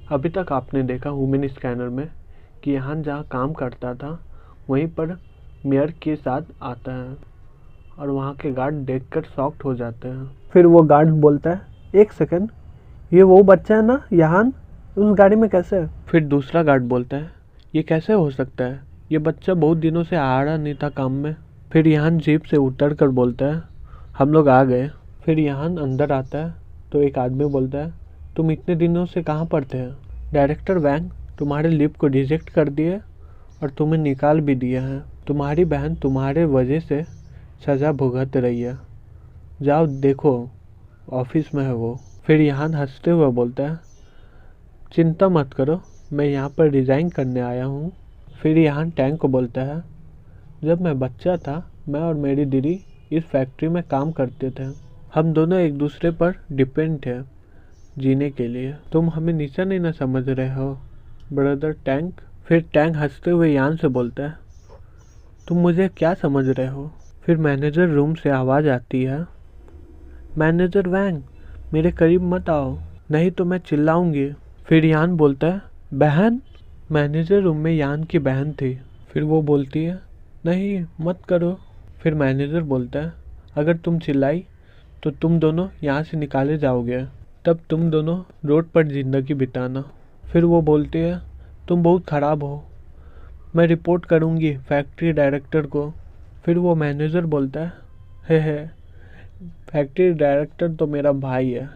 अभी तक आपने देखा वुमेन स्कैनर में कि यहाँ जहाँ काम करता था वहीं पर मेयर के साथ आता है और वहाँ के गार्ड देखकर शॉक्ड हो जाते हैं। फिर वो गार्ड बोलता है, एक सेकंड, ये वो बच्चा है ना यहान, उस गाड़ी में कैसे है? फिर दूसरा गार्ड बोलता है, ये कैसे हो सकता है, ये बच्चा बहुत दिनों से आ रहा नहीं था काम में। फिर यहान जीप से उतर कर बोलता है, हम लोग आ गए। फिर यहान अंदर आता है तो एक आदमी बोलता है, तुम इतने दिनों से कहाँ पर थे? डायरेक्टर वैंग तुम्हारे लीव को रिजेक्ट कर दिए और तुम्हें निकाल भी दिया है। तुम्हारी बहन तुम्हारे वजह से सज़ा भुगत रही है, जाओ देखो ऑफिस में है वो। फिर यहान हंसते हुए बोलता है, चिंता मत करो, मैं यहाँ पर रिज़ाइन करने आया हूँ। फिर यहान टैंक को बोलता है, जब मैं बच्चा था मैं और मेरी दीदी इस फैक्ट्री में काम करते थे। हम दोनों एक दूसरे पर डिपेंड थे जीने के लिए। तुम हमें नीचा नहीं ना समझ रहे हो ब्रदर टैंक? फिर टैंक हंसते हुए यान से बोलता है, तुम मुझे क्या समझ रहे हो? फिर मैनेजर रूम से आवाज़ आती है, मैनेजर वैंग मेरे करीब मत आओ नहीं तो मैं चिल्लाऊंगी। फिर यान बोलता है, बहन? मैनेजर रूम में यान की बहन थी। फिर वो बोलती है, नहीं मत करो। फिर मैनेजर बोलता है, अगर तुम चिल्लाई तो तुम दोनों यहाँ से निकाले जाओगे, तब तुम दोनों रोड पर ज़िंदगी बिताना। फिर वो बोलती है, तुम बहुत ख़राब हो, मैं रिपोर्ट करूँगी फैक्ट्री डायरेक्टर को। फिर वो मैनेजर बोलता है फैक्ट्री डायरेक्टर तो मेरा भाई है,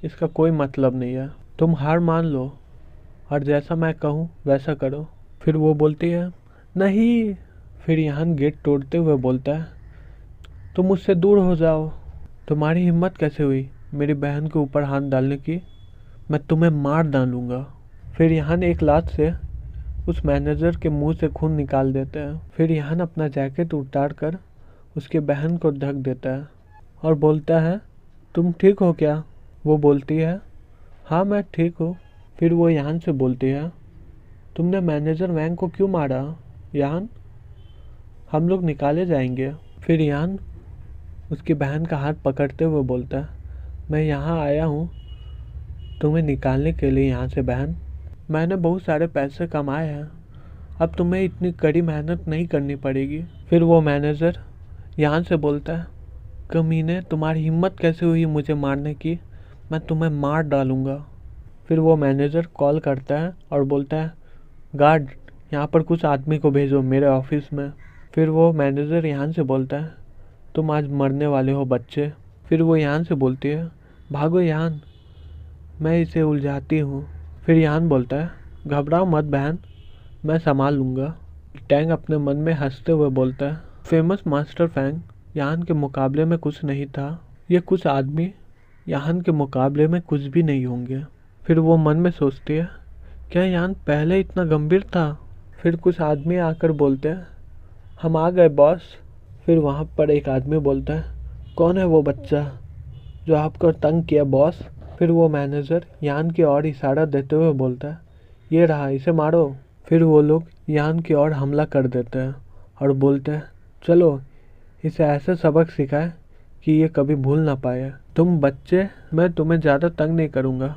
इसका कोई मतलब नहीं है, तुम हार मान लो और जैसा मैं कहूँ वैसा करो। फिर वो बोलती है, नहीं। फिर यहाँ गेट तोड़ते हुए बोलता है, तुम मुझसे दूर हो जाओ, तुम्हारी हिम्मत कैसे हुई मेरी बहन के ऊपर हाथ डालने की, मैं तुम्हें मार डालूंगा। फिर यहाँ एक लात से उस मैनेजर के मुंह से खून निकाल देते हैं। फिर यहाँ अपना जैकेट उतार कर उसके बहन को ढक देता है और बोलता है, तुम ठीक हो क्या? वो बोलती है, हाँ मैं ठीक हूँ। फिर वो यहाँ से बोलती है, तुमने मैनेजर वैंग को क्यों मारा यान? हम लोग निकाले जाएंगे। फिर यान उसकी बहन का हाथ पकड़ते हुए बोलता है, मैं यहाँ आया हूँ तुम्हें निकालने के लिए यहाँ से बहन। मैंने बहुत सारे पैसे कमाए हैं, अब तुम्हें इतनी कड़ी मेहनत नहीं करनी पड़ेगी। फिर वो मैनेजर यहाँ से बोलता है, कमीने तुम्हारी हिम्मत कैसे हुई मुझे मारने की, मैं तुम्हें मार डालूँगा। फिर वो मैनेजर कॉल करता है और बोलता है, गार्ड यहाँ पर कुछ आदमी को भेजो मेरे ऑफिस में। फिर वो मैनेजर यहाँ से बोलता है, तुम आज मरने वाले हो बच्चे। फिर वो यहाँ से बोलती है, भागो यान, मैं इसे उलझाती हूँ। फिर यान बोलता है, घबराओ मत बहन, मैं संभाल लूँगा। टैंग अपने मन में हंसते हुए बोलता है, फेमस मास्टर फैंग यान के मुकाबले में कुछ नहीं था, ये कुछ आदमी यान के मुकाबले में कुछ भी नहीं होंगे। फिर वो मन में सोचती है, क्या यान पहले इतना गंभीर था? फिर कुछ आदमी आकर बोलते हैं, हम आ गए बॉस। फिर वहाँ पर एक आदमी बोलता है, कौन है वो बच्चा जो आपको तंग किया बॉस? फिर वो मैनेजर यान की ओर इशारा देते हुए बोलता है, ये रहा, इसे मारो। फिर वो लोग यान की ओर हमला कर देते हैं और बोलते हैं, चलो इसे ऐसे सबक सिखाए कि ये कभी भूल ना पाए। तुम बच्चे, मैं तुम्हें ज़्यादा तंग नहीं करूँगा,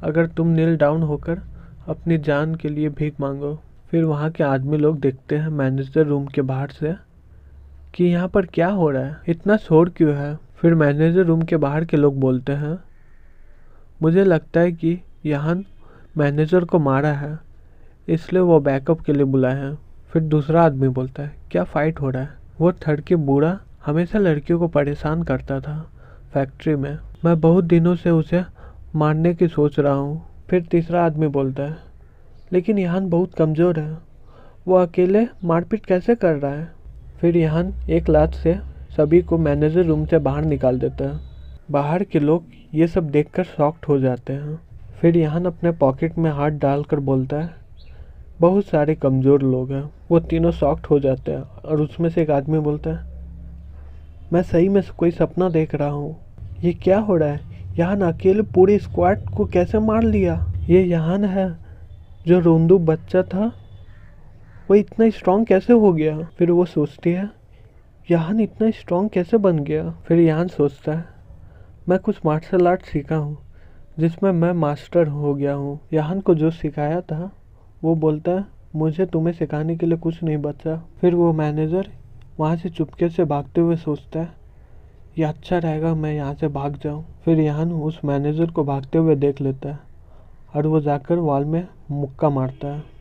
अगर तुम नील डाउन होकर अपनी जान के लिए भीख मांगो। फिर वहाँ के आदमी लोग देखते हैं मैनेजर रूम के बाहर से कि यहाँ पर क्या हो रहा है, इतना शोर क्यों है। फिर मैनेजर रूम के बाहर के लोग बोलते हैं, मुझे लगता है कि यहाँ मैनेजर को मारा है, इसलिए वो बैकअप के लिए बुलाए हैं। फिर दूसरा आदमी बोलता है, क्या फाइट हो रहा है? वो थड़के बूढ़ा हमेशा लड़कियों को परेशान करता था फैक्ट्री में, मैं बहुत दिनों से उसे मारने की सोच रहा हूँ। फिर तीसरा आदमी बोलता है, लेकिन यहाँ बहुत कमज़ोर है, वो अकेले मारपीट कैसे कर रहा है? फिर यहाँ एक लात से सभी को मैनेजर रूम से बाहर निकाल देता है। बाहर के लोग ये सब देखकर शॉक्ड हो जाते हैं। फिर यहाँ अपने पॉकेट में हाथ डालकर बोलता है, बहुत सारे कमज़ोर लोग हैं। वो तीनों शॉक्ड हो जाते हैं और उसमें से एक आदमी बोलता है, मैं सही में कोई सपना देख रहा हूँ, ये क्या हो रहा है? यहाँ अकेले पूरे स्क्वाड को कैसे मार लिया? ये यहाँ है जो रोंदू बच्चा था, वो इतना स्ट्रांग कैसे हो गया? फिर वो सोचती है, यहाँ इतना स्ट्रांग कैसे बन गया? फिर यहाँ सोचता है, मैं कुछ मार्शल आर्ट सीखा हूँ, जिसमें मैं मास्टर हो गया हूँ। यान को जो सिखाया था वो बोलता है मुझे तुम्हें सिखाने के लिए कुछ नहीं बचा। फिर वो मैनेजर वहाँ से चुपके से भागते हुए सोचता है ये अच्छा रहेगा मैं यहाँ से भाग जाऊँ। फिर यान उस मैनेजर को भागते हुए देख लेता है और वो जाकर वॉल में मुक्का मारता है।